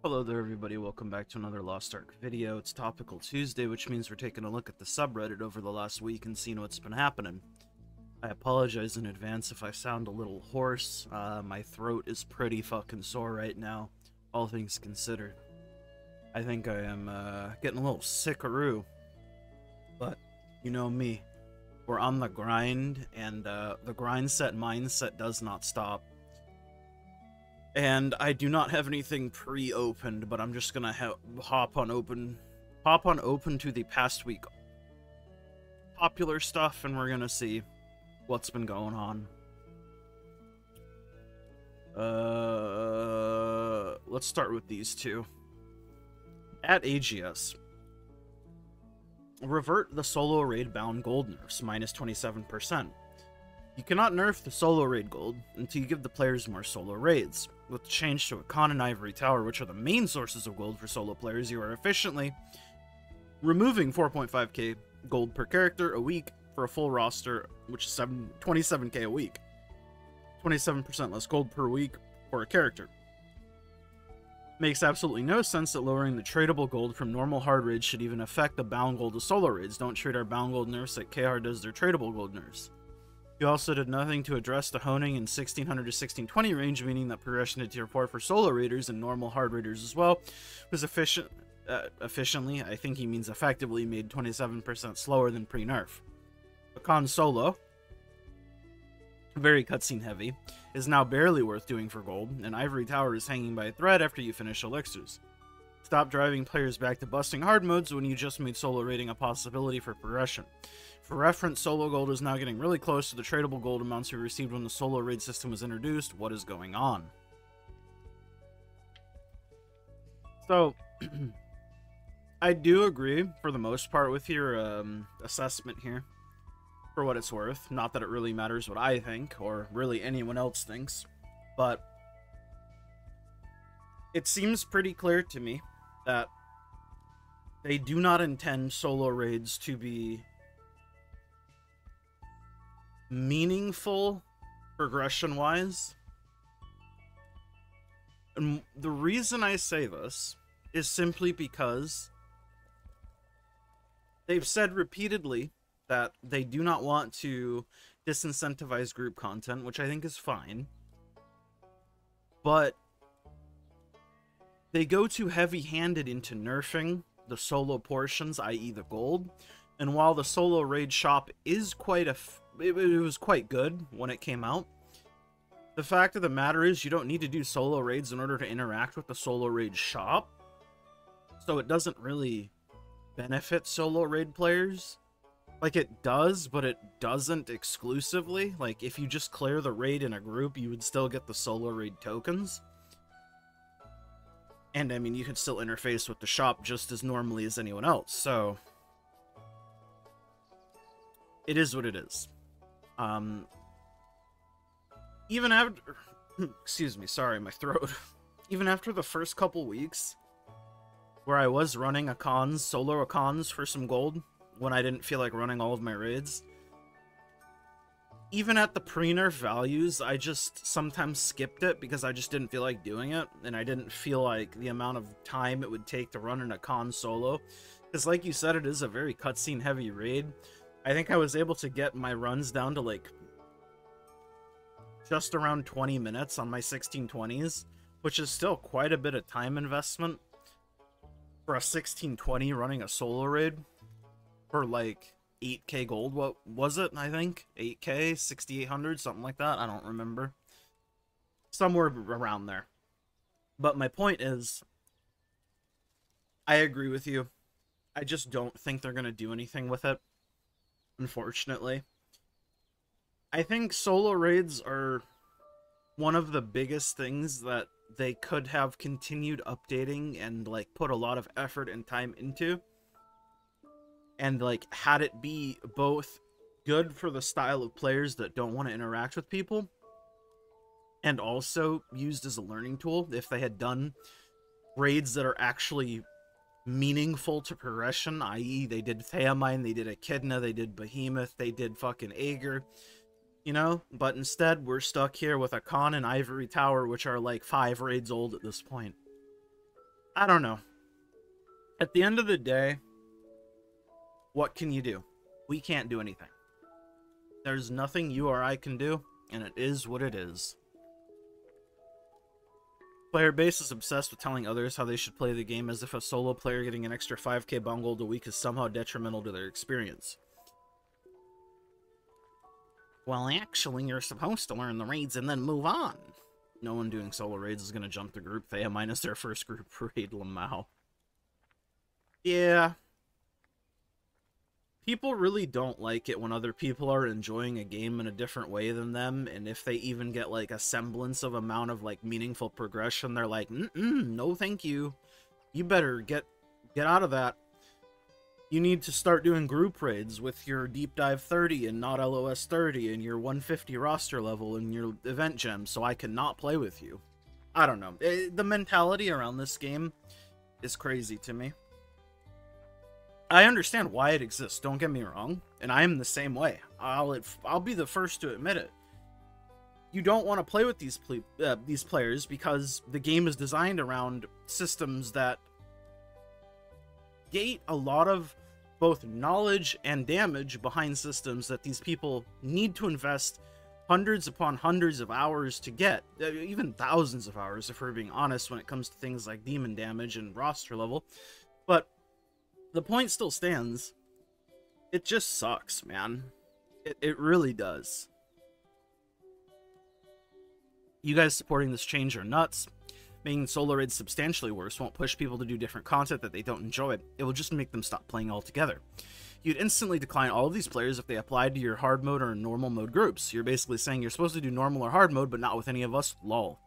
Hello there everybody, welcome back to another Lost Ark video. It's Topical Tuesday, which means we're taking a look at the subreddit over the last week and seeing what's been happening. I apologize in advance if I sound a little hoarse. My throat is pretty fucking sore right now, all things considered. I think I am getting a little sickaroo, but you know me. We're on the grind, and the mindset does not stop. And I do not have anything pre-opened, but I'm just gonna hop on open to the past week popular stuff, and we're gonna see what's been going on. Let's start with these two. At AGS, revert the solo raid bound gold nerfs, minus 27%. You cannot nerf the solo raid gold until you give the players more solo raids. With the change to Akan and Ivory Tower, which are the main sources of gold for solo players, you are efficiently removing 4.5k gold per character a week for a full roster, which is 27k a week. 27% less gold per week for a character. Makes absolutely no sense that lowering the tradable gold from normal hard raids should even affect the bound gold to solo raids. Don't treat our bound gold nerfs like KR does their tradable gold nerfs. You also did nothing to address the honing in 1600 to 1620 range, meaning that progression to tier 4 for solo raiders and normal hard raiders as well was efficiently, I think he means effectively, made 27% slower than pre-nerf. Akan solo, very cutscene heavy, is now barely worth doing for gold, and Ivory Tower is hanging by a thread after you finish elixirs. Stop driving players back to busting hard modes when you just made solo raiding a possibility for progression. For reference, solo gold is now getting really close to the tradable gold amounts we received when the solo raid system was introduced. What is going on? So, I do agree, for the most part, with your assessment here, for what it's worth. Not that it really matters what I think, or really anyone else thinks, but it seems pretty clear to me that they do not intend solo raids to be meaningful progression-wise. And the reason I say this is simply because they've said repeatedly that they do not want to disincentivize group content, which I think is fine. But they go too heavy-handed into nerfing the solo portions, i.e. the gold. And while the solo raid shop is it was quite good when it came out, the fact of the matter is you don't need to do solo raids in order to interact with the solo raid shop. So it doesn't really benefit solo raid players. Like, it does, but it doesn't exclusively. Like, if you just clear the raid in a group, you would still get the solo raid tokens. And, I mean, you could still interface with the shop just as normally as anyone else, so it is what it is. Even after, excuse me, sorry, my throat. Even after the first couple weeks, where I was running solo Akans for some gold, when I didn't feel like running all of my raids, even at the pre-nerf values, I just sometimes skipped it because I just didn't feel like doing it, and I didn't feel like the amount of time it would take to run an Akan solo. Because like you said, it is a very cutscene heavy raid. I think I was able to get my runs down to like just around 20 minutes on my 1620s, which is still quite a bit of time investment for a 1620 running a solo raid for like 8k gold. What was it? I think 8k, 6800, something like that. I don't remember. Somewhere around there. But my point is, I agree with you. I just don't think they're going to do anything with it, unfortunately. I think solo raids are one of the biggest things that they could have continued updating and like put a lot of effort and time into. And like had it be both good for the style of players that don't want to interact with people, and also used as a learning tool if they had done raids that are actually meaningful to progression, i.e. they did Theamine, they did Echidna, they did Behemoth, they did fucking Aegir, you know? But instead, we're stuck here with Akan and Ivory Tower, which are like 5 raids old at this point. I don't know. At the end of the day, what can you do? We can't do anything. There's nothing you or I can do, and it is what it is. Player base is obsessed with telling others how they should play the game as if a solo player getting an extra 5k bound gold a week is somehow detrimental to their experience. Well, actually, you're supposed to learn the raids and then move on. No one doing solo raids is going to jump to group Thea minus their first group raid, Lamau. Yeah. People really don't like it when other people are enjoying a game in a different way than them, and if they even get, like, a semblance of amount of, like, meaningful progression, they're like, no thank you. You better get out of that. You need to start doing group raids with your Deep Dive 30 and not LOS 30 and your 150 roster level and your event gems so I can not play with you. I don't know. The mentality around this game is crazy to me. I understand why it exists, don't get me wrong, and I am the same way. I'll be the first to admit it. You don't want to play with these players because the game is designed around systems that gate a lot of both knowledge and damage behind systems that these people need to invest hundreds upon hundreds of hours to get, even thousands of hours if we're being honest when it comes to things like demon damage and roster level. But the point still stands. It just sucks, man. It really does. You guys supporting this change are nuts. Making solo raids substantially worse won't push people to do different content that they don't enjoy. It will just make them stop playing altogether. You'd instantly decline all of these players if they applied to your hard mode or normal mode groups. You're basically saying you're supposed to do normal or hard mode, but not with any of us. Lol.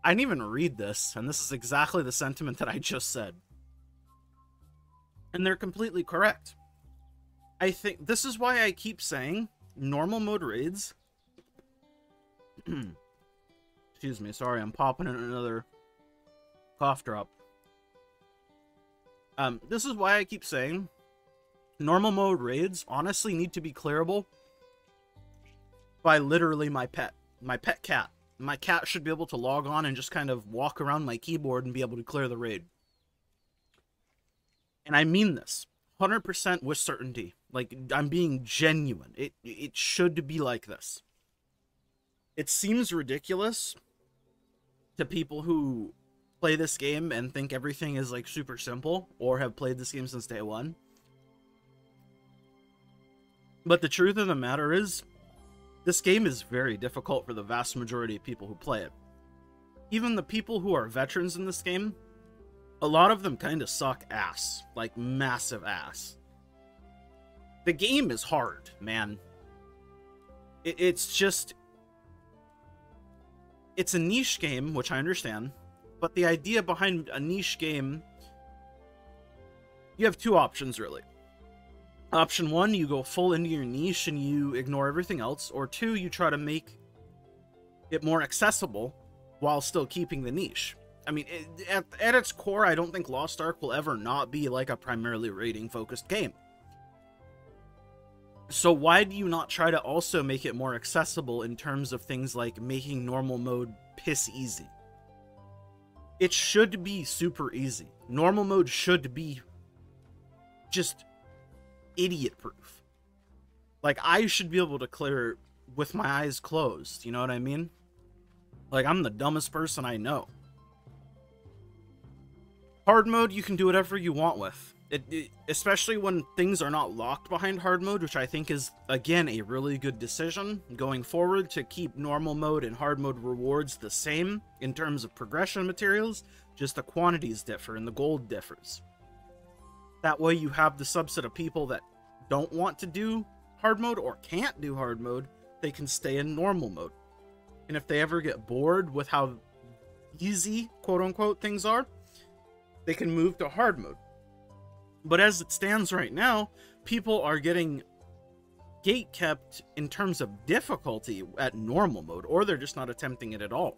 I didn't even read this, and this is exactly the sentiment that I just said. And they're completely correct. I think this is why I keep saying normal mode raids. Excuse me, sorry, I'm popping in another cough drop. This is why I keep saying normal mode raids honestly need to be clearable by literally my pet cat. My cat should be able to log on and just kind of walk around my keyboard and be able to clear the raid. And I mean this 100% with certainty. Like, I'm being genuine. It should be like this. It seems ridiculous to people who play this game and think everything is like super simple or have played this game since day one. But the truth of the matter is, this game is very difficult for the vast majority of people who play it. Even the people who are veterans in this game, a lot of them kind of suck ass. Like, massive ass. The game is hard, man. It's just... It's a niche game, which I understand. But the idea behind a niche game... You have two options, really. Option one, you go full into your niche and you ignore everything else. Or two, you try to make it more accessible while still keeping the niche. I mean, at its core, I don't think Lost Ark will ever not be like a primarily raiding-focused game. So why do you not try to also make it more accessible in terms of things like making normal mode piss easy? It should be super easy. Normal mode should be just idiot-proof. Like, I should be able to clear with my eyes closed, you know what I mean? Like, I'm the dumbest person I know. Hard mode, you can do whatever you want with. Especially when things are not locked behind hard mode, which I think is, again, a really good decision going forward to keep normal mode and hard mode rewards the same in terms of progression materials, just the quantities differ and the gold differs. That way you have the subset of people that don't want to do hard mode or can't do hard mode, they can stay in normal mode. And if they ever get bored with how easy, quote-unquote, things are, they can move to hard mode. But as it stands right now, people are getting gate-kept in terms of difficulty at normal mode, or they're just not attempting it at all.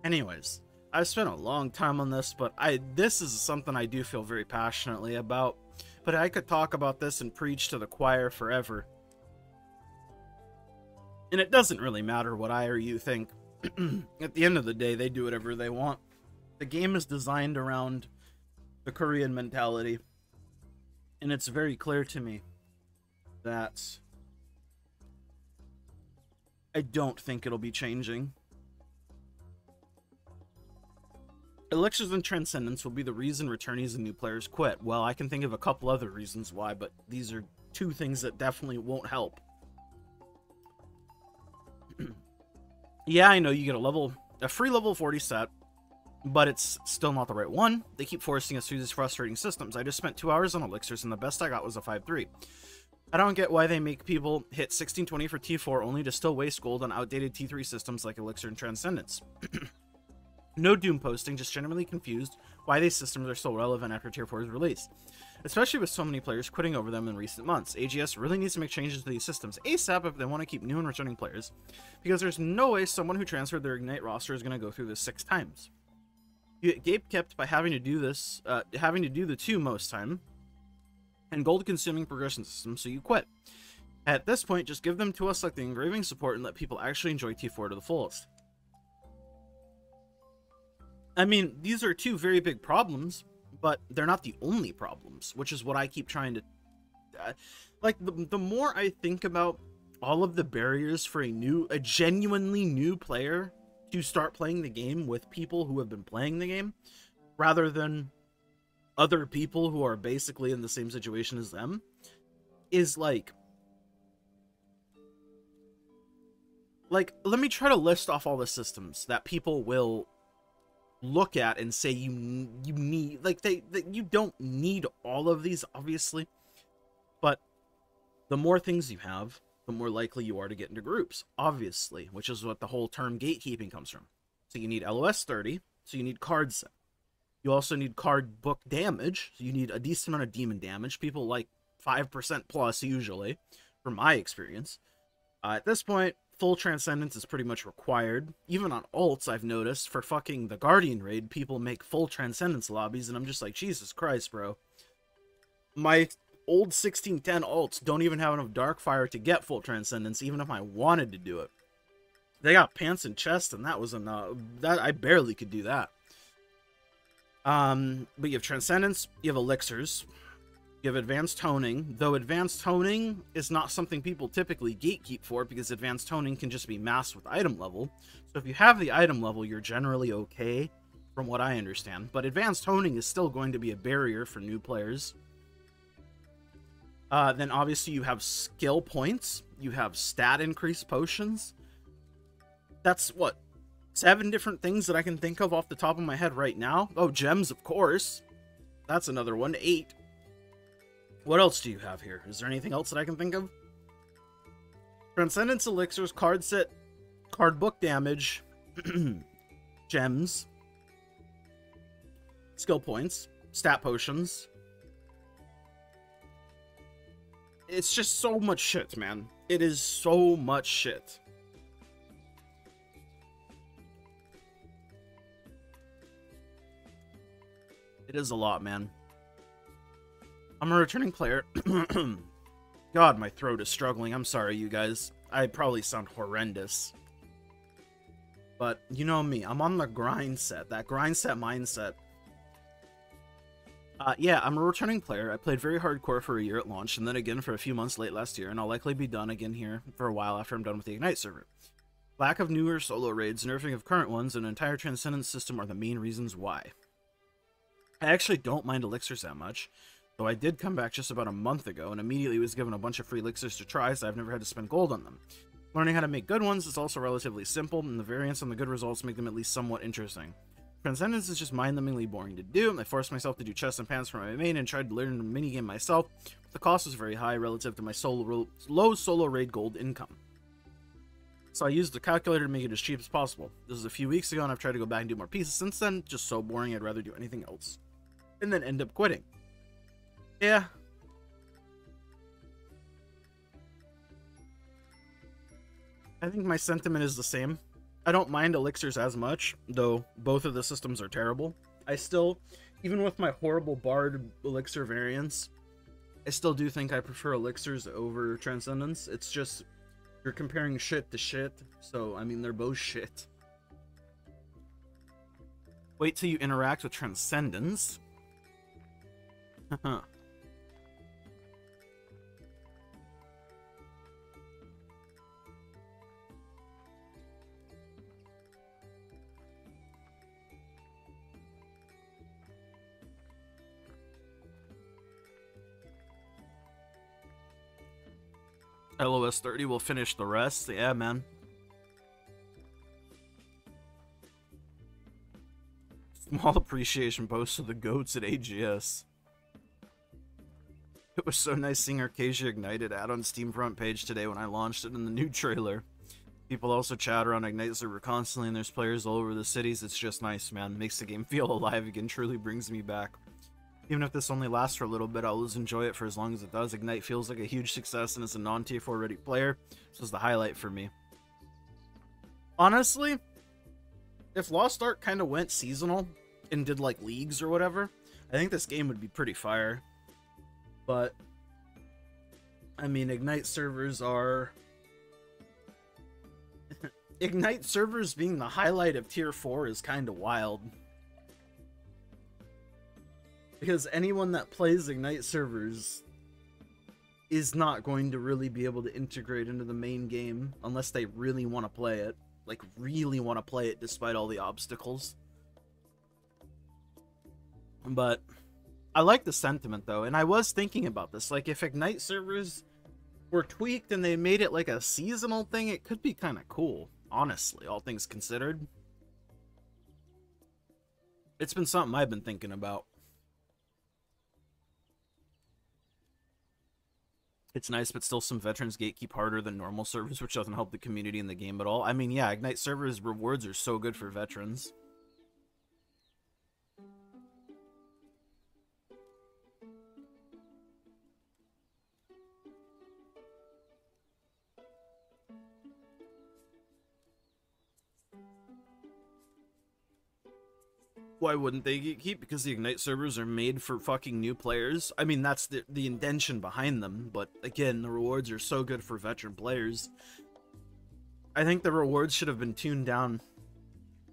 Anyways, I've spent a long time on this, but this is something I do feel very passionately about. But I could talk about this and preach to the choir forever. And it doesn't really matter what I or you think. At the end of the day, they do whatever they want. The game is designed around the Korean mentality. And it's very clear to me that I don't think it'll be changing. Elixirs and Transcendence will be the reason returnees and new players quit. Well, I can think of a couple other reasons why, but these are two things that definitely won't help. Yeah, I know you get a free level 40 set, but it's still not the right one. They keep forcing us through these frustrating systems. I just spent 2 hours on Elixirs, and the best I got was a 5-3. I don't get why they make people hit 1620 for T4 only to still waste gold on outdated T3 systems like Elixir and Transcendence. No Doom posting, just genuinely confused why these systems are still relevant after Tier 4's release. Especially with so many players quitting over them in recent months. AGS really needs to make changes to these systems ASAP if they want to keep new and returning players, because there's no way someone who transferred their Ignite roster is going to go through this 6 times. You get gape kept by having to do this, having to do the 2 most time, and gold-consuming progression systems, so you quit. At this point, just give them to us like the engraving support and let people actually enjoy T4 to the fullest. I mean, these are 2 very big problems, but they're not the only problems, which is what I keep trying to... like, the more I think about all of the barriers for a genuinely new player to start playing the game with people who have been playing the game, rather than other people who are basically in the same situation as them, is like, let me try to list off all the systems that people will look at and say you need, like, you don't need all of these, obviously, but the more things you have, the more likely you are to get into groups, obviously, which is what the whole term gatekeeping comes from. So you need LOS 30, so you need card set. You also need card book damage, so you need a decent amount of demon damage. People like 5% plus, usually, from my experience. At this point, full Transcendence is pretty much required. Even on alts, I've noticed, for fucking the Guardian raid, people make full Transcendence lobbies, and I'm just like, Jesus Christ, bro. My old 1610 alts don't even have enough Darkfire to get full Transcendence, even if I wanted to do it. They got pants and chest, and that was enough. I barely could do that. But you have Transcendence, you have Elixirs, you have Advanced Toning, though Advanced Toning is not something people typically gatekeep for, because Advanced Toning can just be masked with item level. So if you have the item level, you're generally okay, from what I understand. But Advanced Toning is still going to be a barrier for new players. Then obviously you have skill points, you have stat increase potions. That's what, 7 different things that I can think of off the top of my head right now. Oh, gems, of course. That's another one. 8. What else do you have here? Is there anything else that I can think of? Transcendence Elixirs, card set, card book damage, gems, skill points, stat potions. It's just so much shit, man. It is so much shit. It is a lot, man. I'm a returning player. God, my throat is struggling. I'm sorry, you guys. I probably sound horrendous. But you know me. I'm on the grind set. That grind set mindset. Yeah, I'm a returning player. I played very hardcore for a year at launch, and then again for a few months late last year, and I'll likely be done again here for a while after I'm done with the Ignite server. Lack of newer solo raids, nerfing of current ones, and an entire Transcendence system are the main reasons why. I actually don't mind Elixirs that much, though I did come back just about a month ago and immediately was given a bunch of free Elixirs to try, so I've never had to spend gold on them. Learning how to make good ones is also relatively simple, and the variants on the good results make them at least somewhat interesting. Transcendence is just mind-numbingly boring to do. I forced myself to do chests and pants for my main and tried to learn the minigame myself, but the cost was very high relative to my low solo raid gold income. So I used the calculator to make it as cheap as possible. This was a few weeks ago, and I've tried to go back and do more pieces since then. Just so boring, I'd rather do anything else. And then end up quitting. Yeah. I think my sentiment is the same. I don't mind Elixirs as much, though both of the systems are terrible. I still, even with my horrible Bard Elixir variants, I still do think I prefer Elixirs over Transcendence. It's just, you're comparing shit to shit, so, I mean, they're both shit. Wait till you interact with Transcendence. LOS 30 will finish the rest. Yeah, man. Small appreciation post to the goats at AGS. It was so nice seeing Arcasia Ignited ad on Steam front page today when I launched it in the new trailer. People also chatter on Ignite server constantly, and there's players all over the cities. It's just nice, man. Makes the game feel alive again. Truly brings me back. Even if this only lasts for a little bit, I'll always enjoy it for as long as it does. Ignite feels like a huge success, and as a non-Tier 4 ready player, this was the highlight for me. Honestly, if Lost Ark kind of went seasonal and did like leagues or whatever, I think this game would be pretty fire. But I mean, Ignite servers are Ignite servers being the highlight of Tier 4 is kind of wild. Because anyone that plays Ignite servers is not going to really be able to integrate into the main game unless they really want to play it. Like, really want to play it despite all the obstacles. But I like the sentiment, though, and I was thinking about this. Like, if Ignite servers were tweaked and they made it like a seasonal thing, it could be kind of cool, honestly, all things considered. It's been something I've been thinking about. It's nice, but still some veterans gatekeep harder than normal servers, which doesn't help the community in the game at all. I mean, yeah, Ignite servers rewards are so good for veterans. Why wouldn't they gatekeep? Because the Ignite servers are made for fucking new players. I mean, that's the intention behind them, but again, the rewards are so good for veteran players. I think the rewards should have been tuned down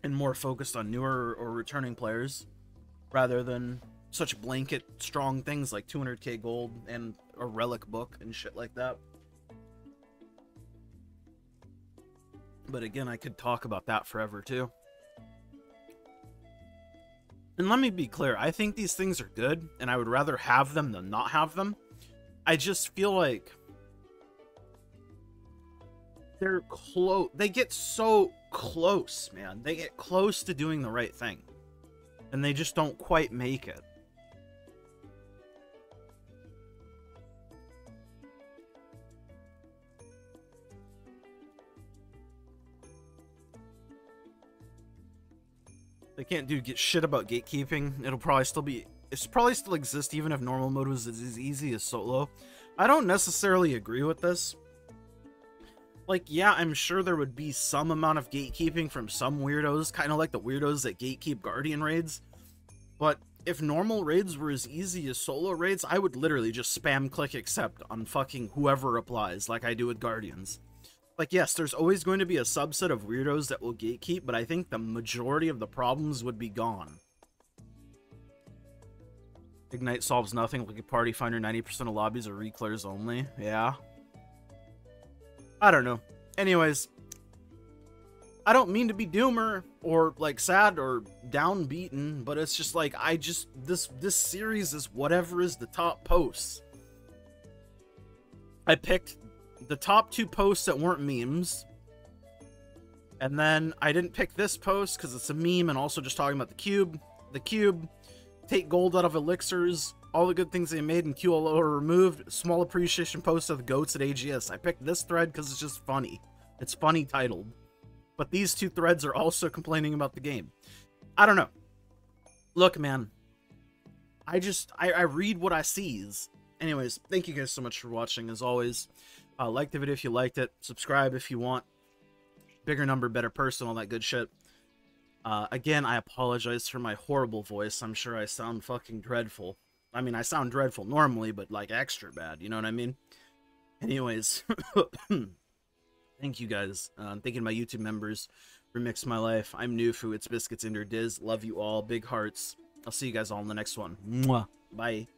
and more focused on newer or returning players, rather than such blanket strong things like 200k gold and a relic book and shit like that. But again, I could talk about that forever too. And let me be clear, I think these things are good, and I would rather have them than not have them. I just feel like they're close. They get so close, man. They get close to doing the right thing, and they just don't quite make it. They can't do shit about gatekeeping. It'll probably still exist even if normal mode was as easy as solo. I don't necessarily agree with this. Like, yeah, I'm sure there would be some amount of gatekeeping from some weirdos, kind of like the weirdos that gatekeep Guardian raids. But if normal raids were as easy as solo raids, I would literally just spam click accept on fucking whoever applies, like I do with Guardians. Like, yes, there's always going to be a subset of weirdos that will gatekeep, but I think the majority of the problems would be gone. Ignite solves nothing, like a party finder, 90% of lobbies are reclares only. Yeah. I don't know. Anyways, I don't mean to be doomer or like sad or downbeaten, but it's just like this series is whatever is the top posts. I picked the top 2 posts that weren't memes, and then I didn't pick this post because it's a meme and also just talking about the cube, take gold out of elixirs, all the good things they made in QLO are removed, small appreciation post of the goats at AGS. I picked this thread because it's just funny. It's funny titled. But these 2 threads are also complaining about the game. I don't know. Look, man. I read what I sees. Anyways, thank you guys so much for watching, as always. Like the video if you liked it. Subscribe if you want. Bigger number, better person, all that good shit. Again, I apologize for my horrible voice. I'm sure I sound fucking dreadful. I mean, I sound dreadful normally, but like extra bad. You know what I mean? Anyways. Thank you guys. I'm thanking my YouTube members. Remix My Life. I'm Nufu. It's Biscuits Ender Diz. Love you all. Big hearts. I'll see you guys all in the next one. Mwah. Bye.